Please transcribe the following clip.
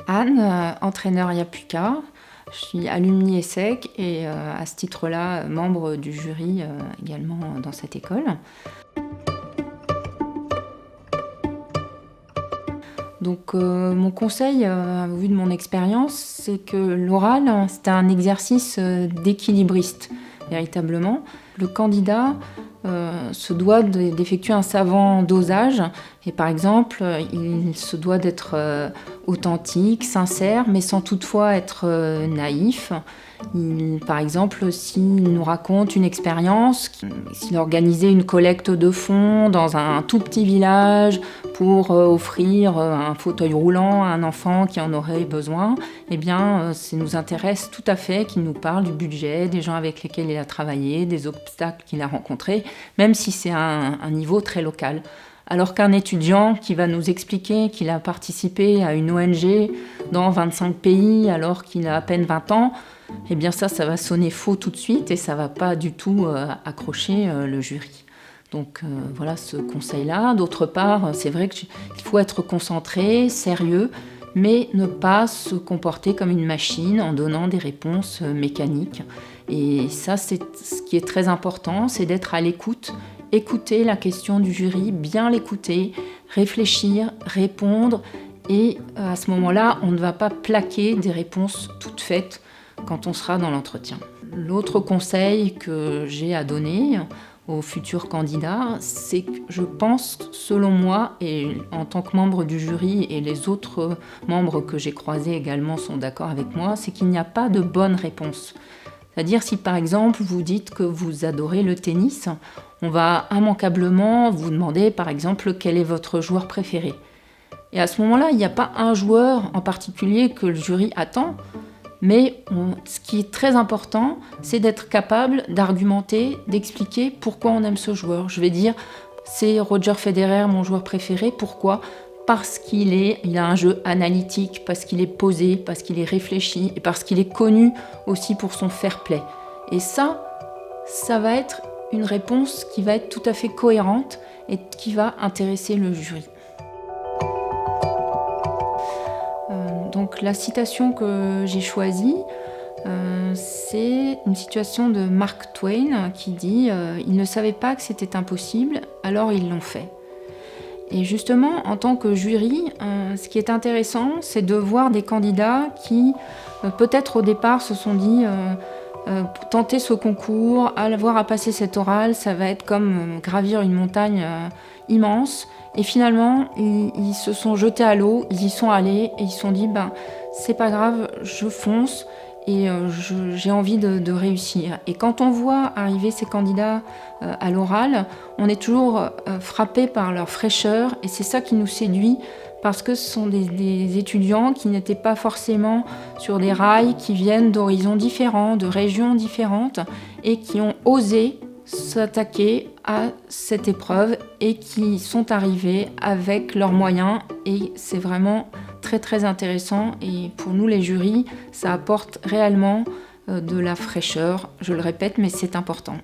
Anne, entraîneur Yapuka. Je suis alumni ESSEC et à ce titre-là, membre du jury également dans cette école. Donc mon conseil, au vu de mon expérience, c'est que l'oral, c'est un exercice d'équilibriste, véritablement. Le candidat se doit d'effectuer un savant dosage et par exemple, il se doit d'être authentique, sincère, mais sans toutefois être naïf. Par exemple, s'il nous raconte une expérience, s'il organisait une collecte de fonds dans un tout petit village pour offrir un fauteuil roulant à un enfant qui en aurait besoin, eh bien, ça nous intéresse tout à fait qu'il nous parle du budget, des gens avec lesquels il a travaillé, des obstacles qu'il a rencontrés, même si c'est un niveau très local. Alors qu'un étudiant qui va nous expliquer qu'il a participé à une ONG dans 25 pays alors qu'il a à peine 20 ans, eh bien ça va sonner faux tout de suite et ça ne va pas du tout accrocher le jury. Donc voilà ce conseil-là. D'autre part, c'est vrai qu'il faut être concentré, sérieux, mais ne pas se comporter comme une machine en donnant des réponses mécaniques. Et ça, c'est ce qui est très important, c'est d'être à l'écoute, écouter la question du jury, bien l'écouter, réfléchir, répondre. Et à ce moment-là, on ne va pas plaquer des réponses toutes faites quand on sera dans l'entretien. L'autre conseil que j'ai à donner aux futurs candidats, c'est que je pense, selon moi, et en tant que membre du jury, et les autres membres que j'ai croisés également sont d'accord avec moi, c'est qu'il n'y a pas de bonne réponse. C'est-à-dire si par exemple vous dites que vous adorez le tennis, on va immanquablement vous demander par exemple quel est votre joueur préféré. Et à ce moment-là, il n'y a pas un joueur en particulier que le jury attend, mais ce qui est très important, c'est d'être capable d'argumenter, d'expliquer pourquoi on aime ce joueur. Je vais dire, c'est Roger Federer, mon joueur préféré. Pourquoi ? Parce qu'il a un jeu analytique, parce qu'il est posé, parce qu'il est réfléchi, et parce qu'il est connu aussi pour son fair play. Et ça va être une réponse qui va être tout à fait cohérente et qui va intéresser le jury. Donc la citation que j'ai choisie, c'est une citation de Mark Twain qui dit « Ils ne savaient pas que c'était impossible, alors ils l'ont fait ». Et justement, en tant que jury, ce qui est intéressant, c'est de voir des candidats qui, peut-être au départ, se sont dit tenter ce concours, avoir à passer cet oral, ça va être comme gravir une montagne immense. Et finalement, ils se sont jetés à l'eau, ils y sont allés et ils se sont dit c'est pas grave, je fonce et j'ai envie de réussir. Et quand on voit arriver ces candidats à l'oral, on est toujours frappé par leur fraîcheur et c'est ça qui nous séduit parce que ce sont des étudiants qui n'étaient pas forcément sur des rails, qui viennent d'horizons différents, de régions différentes et qui ont osé s'attaquer à cette épreuve et qui sont arrivés avec leurs moyens et c'est vraiment très très intéressant et pour nous les jurys ça apporte réellement de la fraîcheur, je le répète mais c'est important.